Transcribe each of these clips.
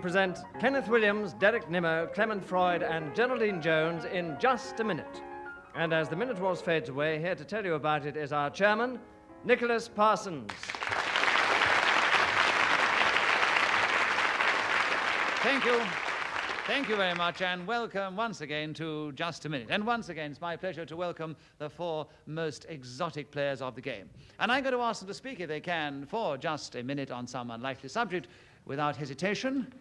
present Kenneth Williams, Derek Nimmo, Clement Freud, and Geraldine Jones in Just a Minute. And as the minute waltz fades away, here to tell you about it is our chairman, Nicholas Parsons. Thank you. Thank you very much, and welcome once again to Just a Minute. And once again, it's my pleasure to welcome the four most exotic players of the game. And I'm going to ask them to speak, if they can, for just a minute on some unlikely subject, without hesitation,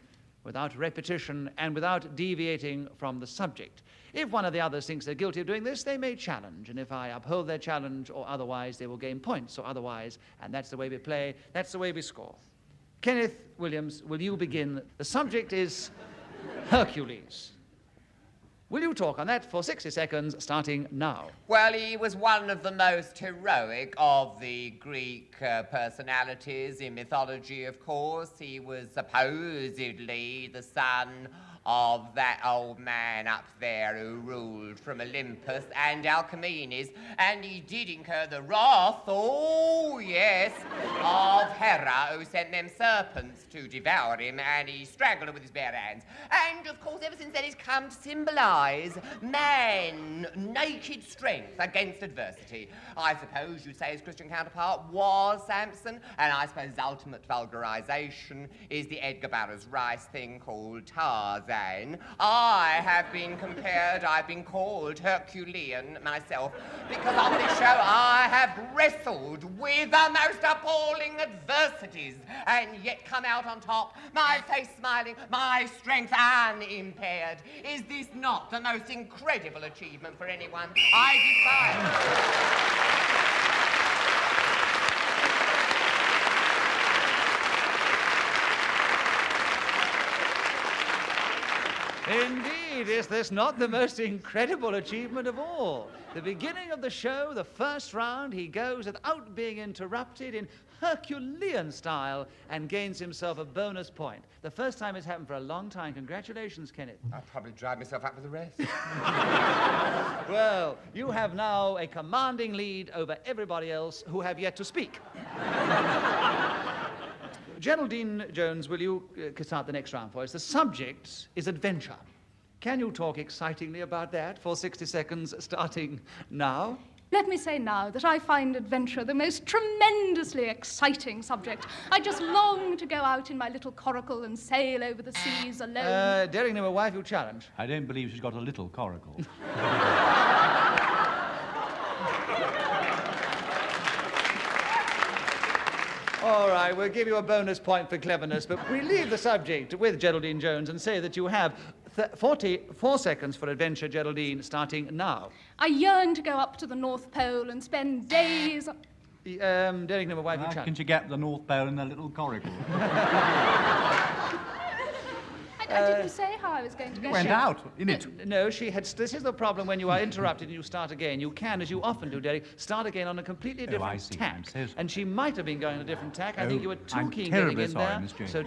without repetition, and without deviating from the subject. If one of the others thinks they're guilty of doing this, they may challenge, and if I uphold their challenge or otherwise, they will gain points or otherwise, and that's the way we play, that's the way we score. Kenneth Williams, will you begin? The subject is Hercules. Will you talk on that for 60 seconds, starting now? Well, he was one of the most heroic of the Greek personalities in mythology, of course. He was supposedly the son of that old man up there who ruled from Olympus and Alcmenes, and he did incur the wrath, oh yes, of Hera, who sent them serpents to devour him, and he strangled her with his bare hands. And of course, ever since then, he's come to symbolize man's naked strength against adversity. I suppose you'd say his Christian counterpart was Samson, and I suppose his ultimate vulgarization is the Edgar Barrows Rice thing called Tarzan. I have been compared, I've been called Herculean myself, because on this show I have wrestled with the most appalling adversities and yet come out on top, my face smiling, my strength unimpaired. Is this not the most incredible achievement for anyone? I defy it. Indeed, is this not the most incredible achievement of all? The beginning of the show, the first round, he goes without being interrupted in Herculean style and gains himself a bonus point. The first time it's happened for a long time. Congratulations, Kenneth. I'll probably drive myself up with the rest. Well, you have now a commanding lead over everybody else who have yet to speak. Geraldine Jones, will you start the next round for us? The subject is adventure. Can you talk excitingly about that for 60 seconds, starting now? Let me say now that I find adventure the most tremendously exciting subject. I just long to go out in my little coracle and sail over the seas alone. Derek Nimmo, why have you challenged? I don't believe she's got a little coracle. All right, we'll give you a bonus point for cleverness, but we leave the subject with Geraldine Jones and say that you have 44 seconds for adventure, Geraldine, starting now. I yearn to go up to the North Pole and spend days... Derek Nimmo, why have you How challenged? can she get the North Pole in a little coracle? I didn't say how I was going to go. Went out in it. No, she had... This is the problem when you are interrupted and you start again. You can, as you often do, Derek, start again on a completely different I see. tack. I'm so sorry. And she might have been going on a different tack. I think you were too I'm keen terribly getting in sorry, there. Miss Jones. So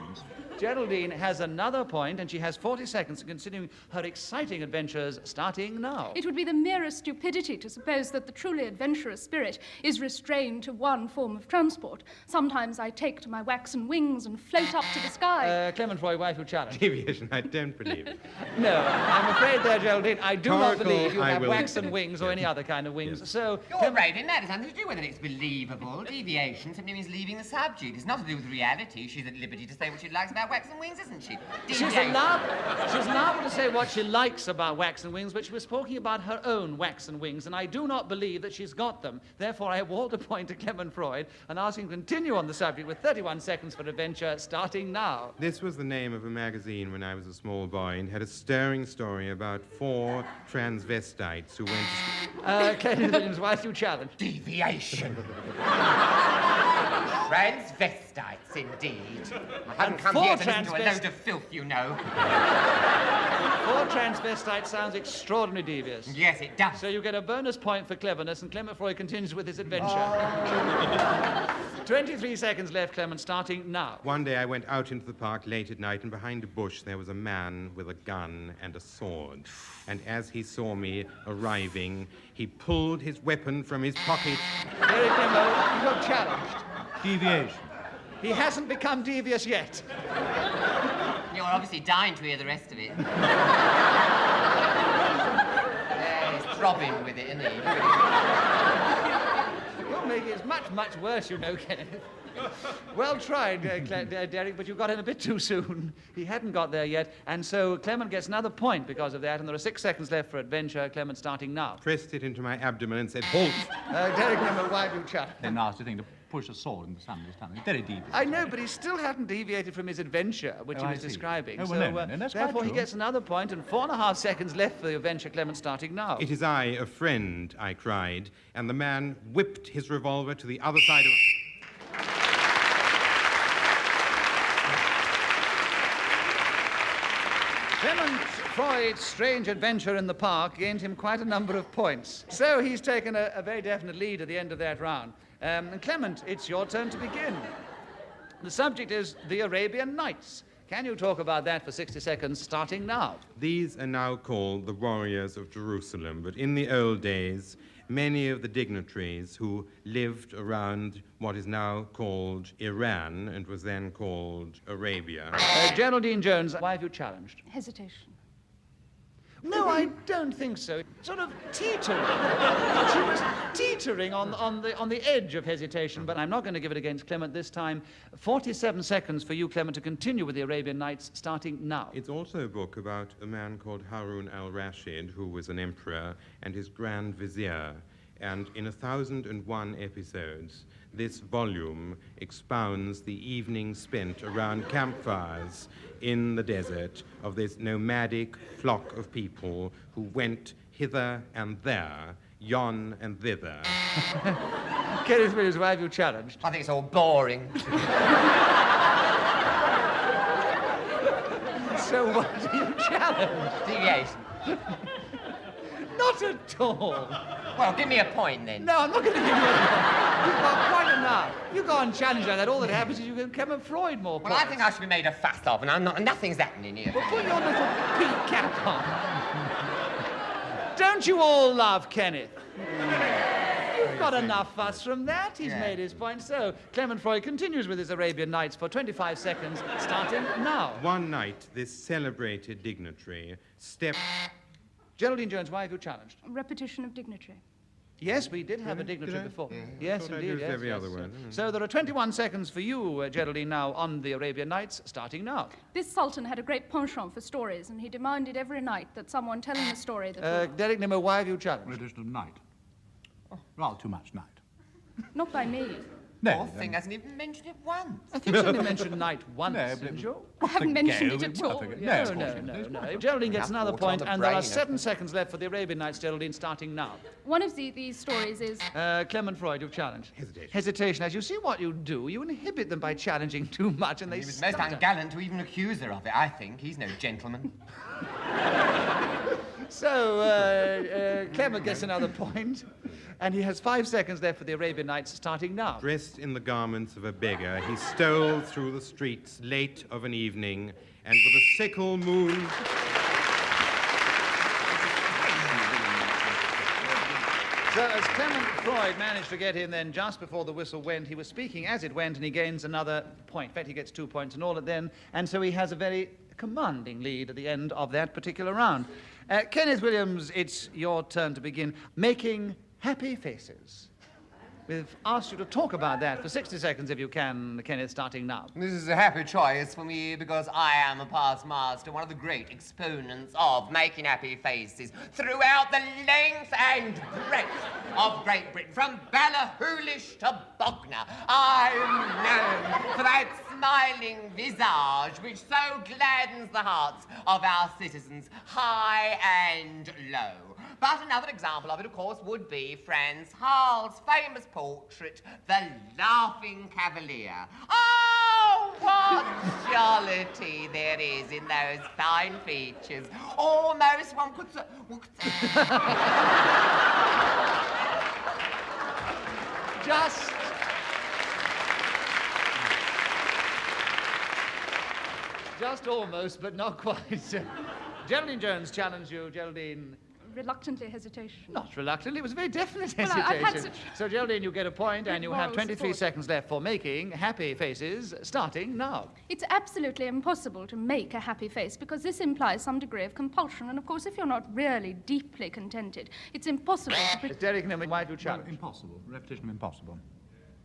Geraldine has another point, and she has 40 seconds, considering her exciting adventures starting now. It would be the merest stupidity to suppose that the truly adventurous spirit is restrained to one form of transport. Sometimes I take to my waxen wings and float up to the sky. Clement Freud, why have you challenged? Deviation, I don't believe it. No, I'm afraid there, Geraldine, I do not Coracle, believe you I have will- waxen wings or any other kind of wings. Yes. So, You're right, and that has nothing to do with it. It's believable. Deviation simply means leaving the subject. It's not to do with reality. She's at liberty to say what she likes about waxen wings, isn't she? she's Deviation. allowed to say what she likes about waxen wings, but she was talking about her own waxen wings, and I do not believe that she's got them. Therefore, I award a point to Clement Freud and ask him to continue on the subject with 31 seconds for adventure, starting now. This was the name of a magazine when I was a small boy and had a stirring story about 4 transvestites who went to... Kenneth Williams, why have you challenged? Deviation. Transvestites, indeed. I haven't come 4 here to listen to a transvest- load of filth, you know. 4 transvestites sounds extraordinarily devious. Yes, it does. So you get a bonus point for cleverness, and Clement Freud continues with his adventure. 23 seconds left, Clement, starting now. One day I went out into the park late at night, and behind a bush there was a man with a gun and a sword. And as he saw me arriving, he pulled his weapon from his pocket. Derek Nimmo, you have challenged. Deviation. He hasn't become devious yet. You're you're obviously dying to hear the rest of it. He's throbbing with it, isn't he? You're making it much, much worse, you know, Kenneth. Well tried, Derek, but you got in a bit too soon. He hadn't got there yet, and so Clement gets another point because of that, and there are 6 seconds left for adventure. Clement starting now. Pressed it into my abdomen and said, halt! Derek Nimmo, why have you chat? Then nasty thing to push a sword in the sun this time. It's very deep. I know, but he still hadn't deviated from his adventure, which he I was see. describing. Oh, So, well, no, that's quite therefore, he true. gets another point, and 4.5 seconds left for the adventure. Clement starting now. It is I, a friend, I cried, and the man whipped his revolver to the other side of... Clement Freud's strange adventure in the park gained him quite a number of points. So he's taken a very definite lead at the end of that round. And Clement, it's your turn to begin. The subject is the Arabian Nights. Can you talk about that for 60 seconds, starting now? These are now called the warriors of Jerusalem, but in the old days, many of the dignitaries who lived around what is now called Iran and was then called Arabia. Geraldine Jones, why have you challenged? Hesitation. No, I don't think so. Sort of teetering. She was teetering on the edge of hesitation, but I'm not going to give it against Clement this time. 47 seconds for you, Clement, to continue with the Arabian Nights, starting now. It's also a book about a man called Harun al-Rashid, who was an emperor, and his grand vizier. And in 1,001 episodes, this volume expounds the evening spent around campfires in the desert of this nomadic flock of people who went hither and there, yon and thither. Kenneth Williams, why have you challenged? I think it's all boring. So what do you challenge? Deviation. Not at all. Well, give me a point then. No, I'm not going to give you a point. You've got quite enough. You go on challenge like that, all that happens is you give Clement Freud more points. Well, I think I should be made a fuss of, and I'm not. Nothing's happening here. Well, put your little pink cap on. Don't you all love Kenneth? You've got enough fuss from that. He's made his point. So, Clement Freud continues with his Arabian Nights for 25 seconds, starting now. One night, this celebrated dignitary stepped... Geraldine Jones, why have you challenged? Repetition of dignitary. Yes, we did have a dignitary I? before. Yeah. Yes, Thought I'd indeed. used Yes, every yes. other word. So there are 21 seconds for you, Geraldine, now on the Arabian Nights, starting now. This sultan had a great penchant for stories, and he demanded every night that someone tell him a story that Derek Nimmo, why have you challenged? Repetition of night. Rather too much night. not by me. Poor thing hasn't even mentioned it once. I think you only mentioned night once, No, but- didn't you? I haven't mentioned Go it with at all. nothing. No, of no, course no, not. no. Geraldine gets Enough another water on point, the and there are brain, 7 seconds left for the Arabian Nights, Geraldine, starting now. One of these stories is Clement Freud, you've challenged. Hesitation. Hesitation. As you see what you do, you inhibit them by challenging too much, and they He was most stutter. ungallant to even accuse her of it, I think. He's no gentleman. So, Clement gets another point, and he has 5 seconds left for the Arabian Nights, starting now. Dressed in the garments of a beggar, he stole through the streets late of an evening, and with a sickle moon... So as Clement Freud managed to get in then just before the whistle went, he was speaking as it went, and he gains another point. In fact, he gets 2 points and all at then, and so he has a very commanding lead at the end of that particular round. Kenneth Williams, it's your turn to begin. Making happy faces. We've asked you to talk about that for 60 seconds, if you can, Kenneth, starting now. This is a happy choice for me because I am a past master, one of the great exponents of making happy faces throughout the length and breadth of Great Britain, from Ballahoolish to Bognor. I'm known for that smiling visage which so gladdens the hearts of our citizens, high and low. But another example of it, of course, would be Franz Hall's famous portrait, The Laughing Cavalier. Oh, what jollity there is in those fine features. Almost one could say... Just almost, but not quite. Geraldine Jones challenged you, Geraldine. reluctantly hesitation. Not reluctantly, it was a very definite Well, hesitation. I've had such So, Geraldine, you get a point, and you have moral 23 support. seconds left for making happy faces, starting now. It's absolutely impossible to make a happy face because this implies some degree of compulsion. And of course, if you're not really deeply contented, it's impossible to... It's Derek Nimmo, why do you Well, challenge? impossible. Repetition of impossible.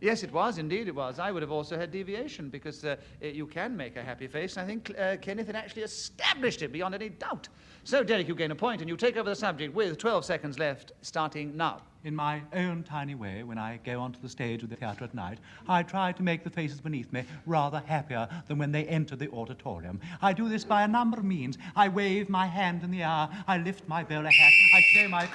Yes, it was, indeed it was. I would have also had deviation because you can make a happy face. I think Kenneth had actually established it beyond any doubt. So, Derek, you gain a point and you take over the subject with 12 seconds left, starting now. In my own tiny way, when I go onto the stage of the theatre at night, I try to make the faces beneath me rather happier than when they enter the auditorium. I do this by a number of means. I wave my hand in the air, I lift my bowler hat, I show my...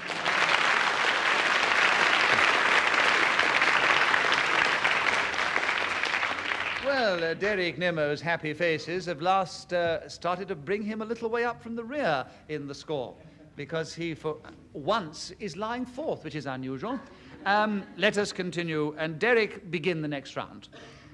Well, Derek Nimmo's happy faces have last started to bring him a little way up from the rear in the score because he, for once, is lying fourth, which is unusual. Let us continue, and Derek, begin the next round.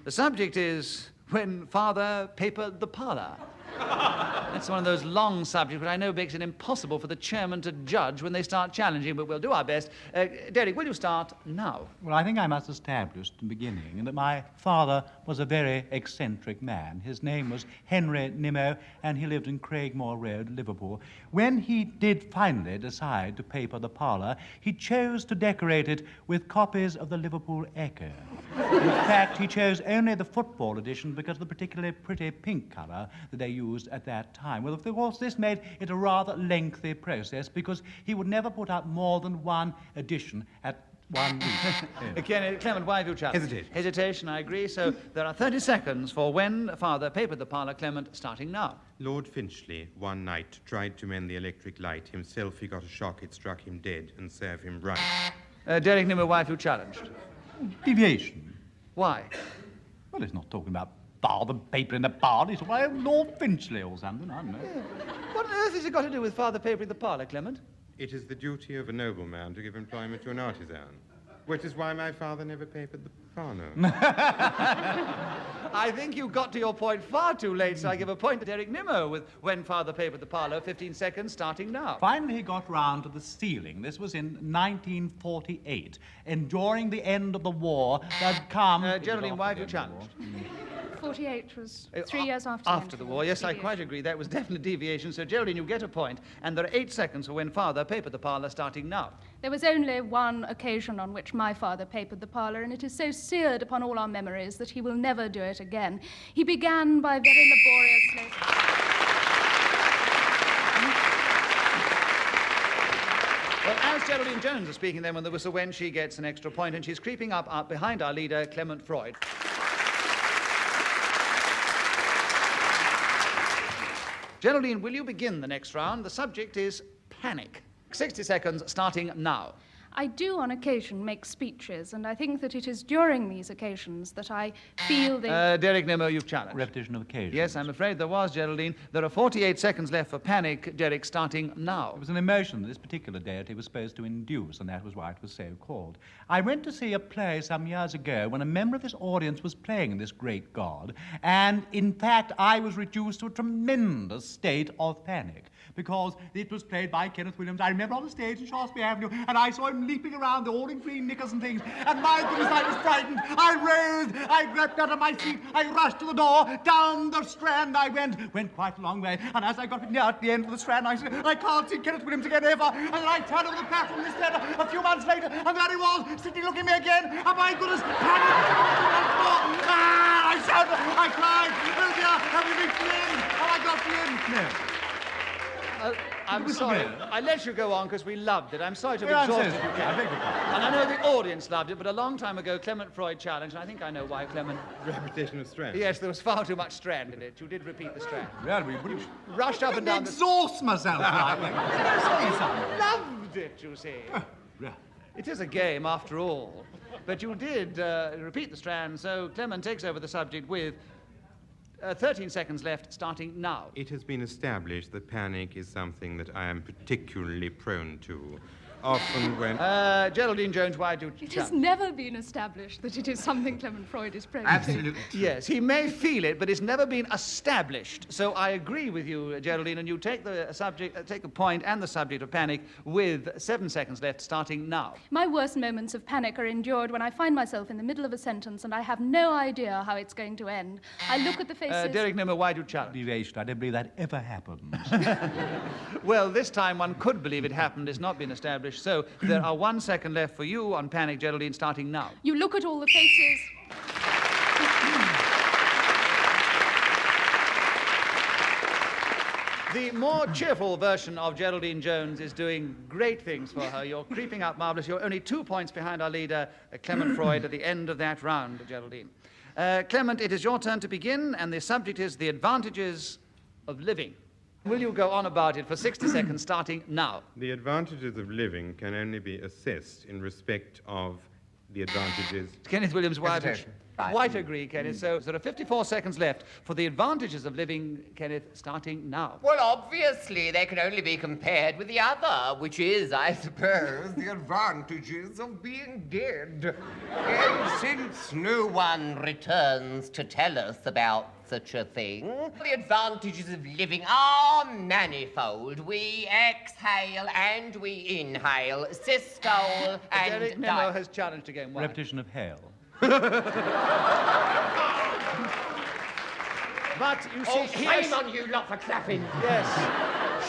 The subject is when father papered the parlour. That's one of those long subjects which I know makes it impossible for the chairman to judge when they start challenging, but we'll do our best. Derek, will you start now? Well, I think I must establish in the beginning that my father was a very eccentric man. His name was Henry Nimmo, and he lived in Craigmore Road, Liverpool. When he did finally decide to paper the parlour, he chose to decorate it with copies of the Liverpool Echo. In fact, he chose only the football edition because of the particularly pretty pink colour that they used at that time. Well, of course, this made it a rather lengthy process because he would never put up more than one edition at 1 week. Clement, why have you challenged? Hesitation. Hesitation, I agree. So there are 30 seconds for when father papered the parlour, Clement, starting now. Lord Finchley, one night, tried to mend the electric light. Himself, he got a shock. It struck him dead and served him right. Derek Nimmo, why have you challenged? Deviation. Why? Well, he's not talking about father papering the parlour. He's talking about Lord Finchley or something, I don't know. What on earth has it got to do with father papering the parlour, Clement? It is the duty of a nobleman to give employment to an artisan, which is why my father never papered the parlour. I think you got to your point far too late, so I give a point to Derek Nimmo with when father papered the parlour, 15 seconds, starting now. Finally, he got round to the ceiling. This was in 1948. And during the end of the war, there'd come... Geraldine, why have you challenged? 48 was 3 years after After the war, yes, I quite agree. That was definite deviation. So, Geraldine, you get a point, and there are 8 seconds for when father papered the parlour, starting now. There was only one occasion on which my father papered the parlour, and it is so seared upon all our memories that he will never do it again. He began by very laboriously... Well, as Geraldine Jones is speaking then when the whistle went, she gets an extra point, and she's creeping up behind our leader, Clement Freud. Geraldine, will you begin the next round? The subject is panic. 60 seconds, starting now. I do on occasion make speeches, and I think that it is during these occasions that I feel the... Derek Nimmo, you've challenged. Repetition of occasion. Yes, I'm afraid there was, Geraldine. There are 48 seconds left for panic, Derek, starting now. It was an emotion that this particular deity was supposed to induce, and that was why it was so called. I went to see a play some years ago when a member of this audience was playing this great god, and in fact I was reduced to a tremendous state of panic because it was played by Kenneth Williams. I remember on the stage in Shaftesbury Avenue, and I saw him leaping around all in green knickers and things, and my goodness, I was frightened. I rose, I grabbed out of my seat, I rushed to the door, down the Strand I went quite a long way, and as I got near the end of the Strand, I said, I can't see Kenneth Williams again ever, and then I turned over the platform this theatre a few months later, and there he was, sitting looking at me again, and my goodness, panic once more. Ah, I shouted, I cried, oh dear, have we reached the end? Have I got the end? No. I'm sorry. I let you go on because we loved it. I'm sorry to have Well, I'm so exhausted you, sorry. I Clement. beg your pardon. And I know the audience loved it, but a long time ago, Clement Freud challenged, and I think I know why, Clement. Repetition of strength. Yes, there was far too much Strand in it. You did repeat the Strand. Well, we wouldn't... Rushed up and down the... exhaust myself like Loved it, you see. It is a game, after all. But you did repeat the Strand, so Clement takes over the subject with 13 seconds left, starting now. It has been established that panic is something that I am particularly prone to. often when... Geraldine Jones, why do you It challenge? has never been established that it is something Clement Freud is prone to. Absolutely. Yes, he may feel it, but it's never been established. So I agree with you, Geraldine, and you take the subject, take the point and the subject of panic with 7 seconds left, starting now. My worst moments of panic are endured when I find myself in the middle of a sentence and I have no idea how it's going to end. I look at the faces... Derek Nimmo, why do you challenge? Deviation. I don't believe that ever happens. Well, this time one could believe it happened. It's not been established. So there are 1 second left for you on panic, Geraldine, starting now. You look at all the faces... The more cheerful version of Geraldine Jones is doing great things for her. You're creeping up marvellous. You're only 2 points behind our leader, Clement Freud, at the end of that round, Geraldine. Clement, it is your turn to begin, and the subject is the advantages of living. Will you go on about it for 60 seconds, starting now? The advantages of living can only be assessed in respect of the advantages... Kenneth Williams, why do you Hesitation. Right. quite agree, Kenneth? So there are 54 seconds left for the advantages of living, Kenneth, starting now. Well, obviously, they can only be compared with the other, which is, I suppose, the advantages of being dead. And since no one returns to tell us about such a thing, the advantages of living are manifold. We exhale and we inhale, systole and Derek Nimmo has challenged again. Why? Repetition of hail. But you see, Oh, here's- shame on you lot for clapping. Yes.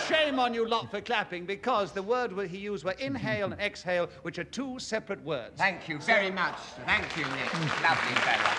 Shame on you lot for clapping, because the word he used were inhale and exhale, which are 2 separate words. Thank you very much. Thank you, Nick. Lovely fella.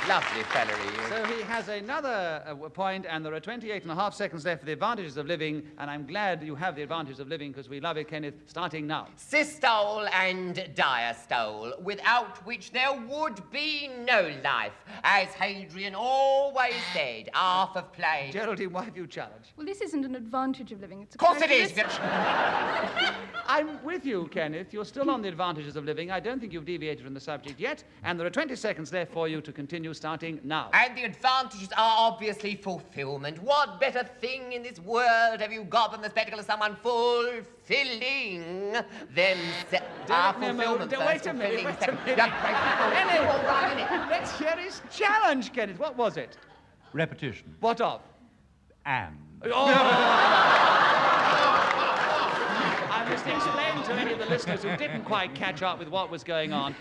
Lovely fella, he is. So he has another point, and there are 28.5 seconds left for the advantages of living, and I'm glad you have the advantages of living, because we love it, Kenneth, starting now. Systole and diastole, without which there would be no life. As Hadrian always said, half of play. Geraldine, why have you challenged? Well, this isn't an advantage of living. It's a Of course it is. characteristic. I'm with you, Kenneth. You're still on the advantages of living. I don't think you've deviated from the subject yet, and there are 20 seconds left for you to continue, starting now. And the advantages are obviously fulfillment. What better thing in this world have you got than the spectacle of someone fulfilling fulfillment? Wait a minute. Let's hear his challenge, Kenneth. What was it? Repetition. What of? And. I must explain to any of the listeners who didn't quite catch up with what was going on.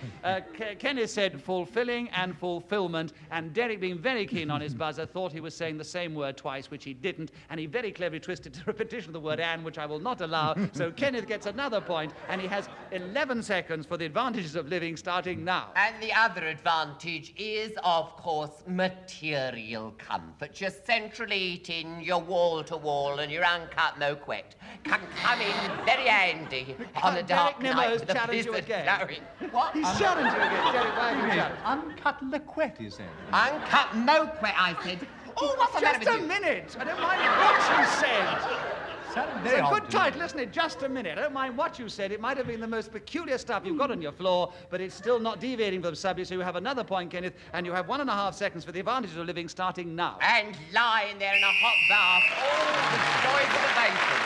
Kenneth said fulfilling and fulfillment, and Derek, being very keen on his buzzer, thought he was saying the same word twice, which he didn't, and he very cleverly twisted the repetition of the word and, which I will not allow. So Kenneth gets another point, and he has 11 seconds for the advantages of living, starting now. And the other advantage is, of course, material comfort. Just central heating, your wall-to-wall, and your uncut moquette can come in very handy on a dark Derek Nimmo night has with a challenged you blizzard again. blowing. What? He's challenging you again. Derek, why have you challenged? Uncut liquette, he said. Uncut moquette, I said. Oh, what's the matter Just with a you? minute. I don't mind what you said. Sounded It's very a odd good to me. title, isn't it? Just a minute. I don't mind what you said. It might have been the most peculiar stuff you've got on your floor, but it's still not deviating from the subject, so you have another point, Kenneth, and you have 1.5 seconds for the advantages of living, starting now. And lying there in a hot bath, all the joys of the basin.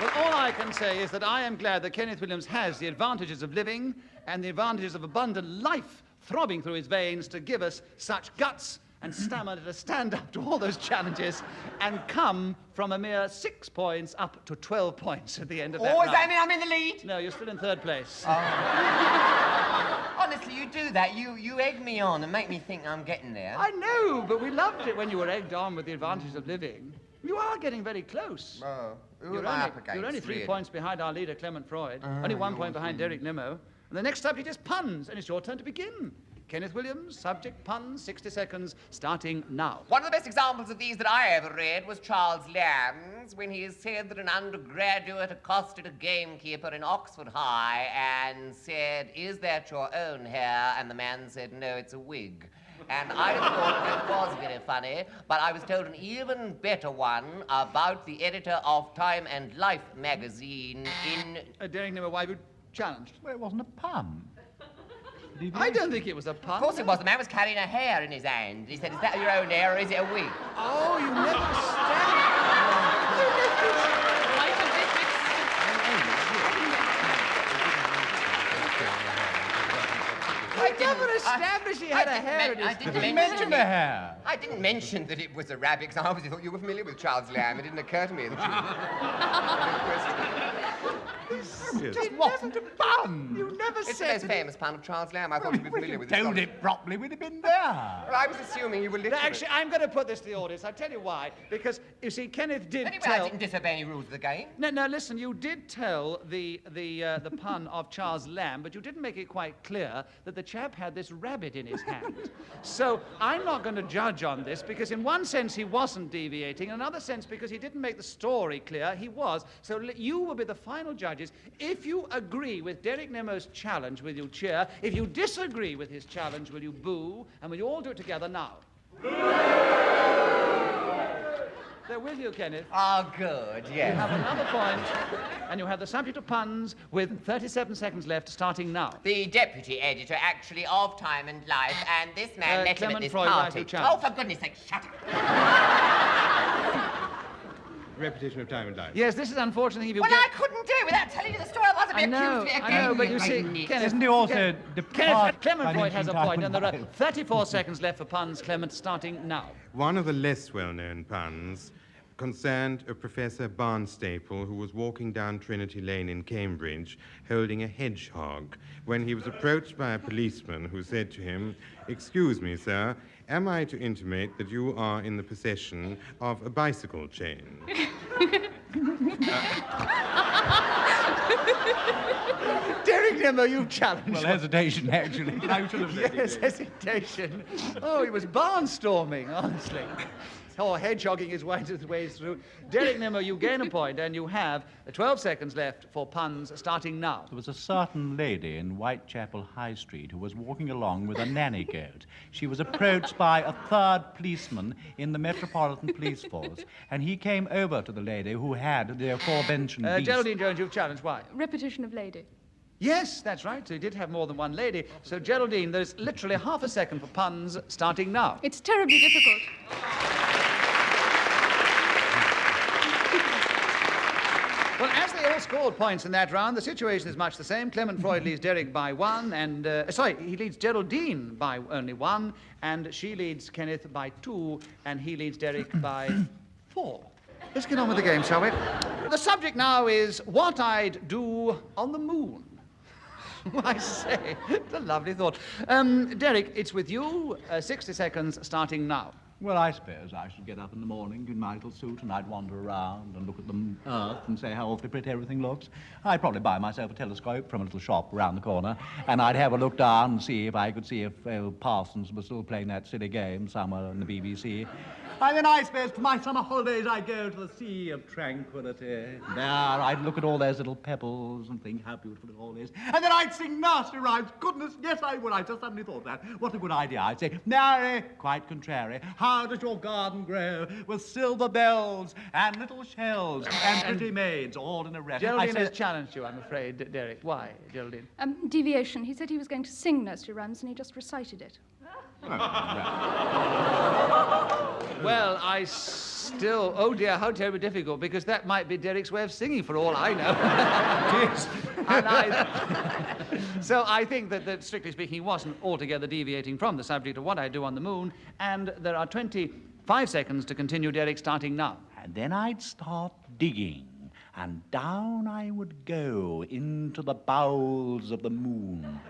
Well, all I can say is that I am glad that Kenneth Williams has the advantages of living and the advantages of abundant life throbbing through his veins to give us such guts and stamina to stand up to all those challenges and come from a mere 6 points up to 12 points at the end of that Oh, does round. that mean I'm in the lead? No, you're still in 3rd place. Honestly, you do that. You egg me on and make me think I'm getting there. I know, but we loved it when you were egged on with the advantages of living. You are getting very close. Oh, who You're am I only, up against, you're only 3 really? points behind our leader, Clement Freud. Only 1 point behind Derek Nimmo. And the next subject is puns, and it's your turn to begin. Kenneth Williams, subject puns, 60 seconds, starting now. One of the best examples of these that I ever read was Charles Lamb's, when he said that an undergraduate accosted a gamekeeper in Oxford High and said, "Is that your own hair?" And the man said, "No, it's a wig." And I thought that was very funny, but I was told an even better one about the editor of Time and Life magazine in... Derek Nimmo, why have you challenged? Well, it wasn't a pun. I don't think it was a pun. Of course it was. The man was carrying a hare in his hand. He said, is that your own hair or is it a wig? Oh, you never stabbed. I never established he had a hair in his... I didn't mention the hair. I didn't mention that it was a rabbit, because I obviously thought you were familiar with Charles Lamb. It didn't occur to me that It wasn't a pun. You never it's the said... most famous pun of Charles Lamb. I thought you'd be familiar with it. Told it properly, we'd have been there. Well, I was assuming you were literate. Actually, I'm going to put this to the audience. I'll tell you why. Because, you see, Kenneth did Anyway, tell... I didn't disobey any rules of the game. No, listen, you did tell the pun of Charles Lamb, but you didn't make it quite clear that the chap had this rabbit in his hand. So I'm not going to judge on this, because in one sense he wasn't deviating, in another sense because he didn't make the story clear, he was. So you will be the final judges. If you agree with Derek Nimmo's challenge, will you cheer? If you disagree with his challenge, will you boo? And will you all do it together now? They're with you, Kenneth. Oh, good, You yes. have another point, and you have the subject of puns with 37 seconds left, starting now. The deputy editor, actually, of Time and Life, and this man met him at Clement this Freud, party. right, who challenged? Oh, for goodness sake, shut up. Repetition of Time and Life. Yes, this is unfortunate. If you Well, get... I couldn't do it without telling you the story. Otherwise, I'd be accused of it again. I know, but you see, Goodness. Kenneth... Isn't he also Kenneth, depart Clement by Freud has a mentioning point, and there are time and 34 seconds left for puns, Clement, starting now. One of the less well-known puns concerned a Professor Barnstaple who was walking down Trinity Lane in Cambridge holding a hedgehog when he was approached by a policeman who said to him, "Excuse me, sir, am I to intimate that you are in the possession of a bicycle chain?" Derek Nimmo, you've challenged. Well, hesitation, actually. I should have said Yes, it. hesitation. Oh, he was barnstorming, honestly. Or hedgehogging his way through. Derek Nimmo, you gain a point, and you have 12 seconds left for puns, starting now. There was a certain lady in Whitechapel High Street who was walking along with a nanny goat. She was approached by a third policeman in the Metropolitan Police Force, and he came over to the lady who had the aforementioned beast. Geraldine Jones, you've challenged. Why? Repetition of lady. Yes, that's right. So he did have more than one lady. So, Geraldine, there's literally half a second for puns, starting now. It's terribly difficult. Well, as they all scored points in that round, the situation is much the same. Clement Freud leads Derek by one, and... he leads Geraldine by only one, and she leads Kenneth by two, and he leads Derek by 4. Let's get on with the game, shall we? The subject now is what I'd do on the moon. I say, it's a lovely thought. Derek, it's with you. 60 seconds starting now. Well, I suppose I should get up in the morning in my little suit and I'd wander around and look at the earth and say how awfully pretty everything looks. I'd probably buy myself a telescope from a little shop around the corner and I'd have a look down and see if I could see if Parsons was still playing that silly game somewhere on the BBC. And then I suppose for my summer holidays I'd go to the Sea of Tranquility. There I'd look at all those little pebbles and think how beautiful it all is. And then I'd sing nursery rhymes. Goodness, yes I would. I just suddenly thought that. What a good idea. I'd say, Mary, quite contrary, how does your garden grow with silver bells and little shells and pretty maids all in a row? Geraldine has challenged you, I'm afraid, Derek. Why, Geraldine? Deviation. He said he was going to sing nursery rhymes and he just recited it. Well, I still... Oh, dear, how terribly difficult, because that might be Derek's way of singing, for all I know. So I think that, strictly speaking, he wasn't altogether deviating from the subject of what I do on the moon, and there are 25 seconds to continue, Derek, starting now. And then I'd start digging, and down I would go into the bowels of the moon.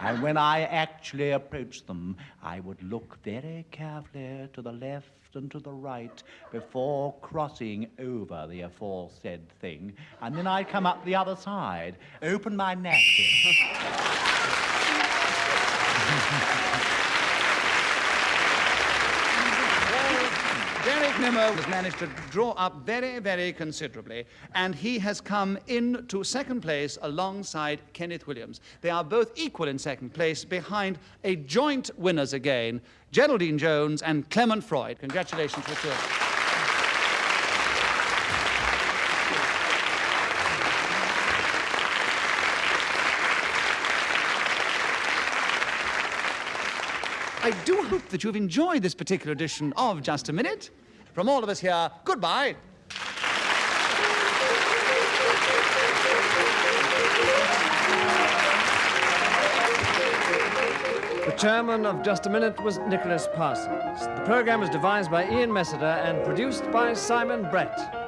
And when I actually approached them, I would look very carefully to the left and to the right before crossing over the aforesaid thing. And then I'd come up the other side, open my napkin. Derek Nimmo has managed to draw up very, very considerably, and he has come into second place alongside Kenneth Williams. They are both equal in second place behind a joint winners again, Geraldine Jones and Clement Freud. Congratulations to the two of them. I do hope that you've enjoyed this particular edition of Just a Minute. From all of us here, goodbye. The chairman of Just a Minute was Nicholas Parsons. The program was devised by Ian Messiter and produced by Simon Brett.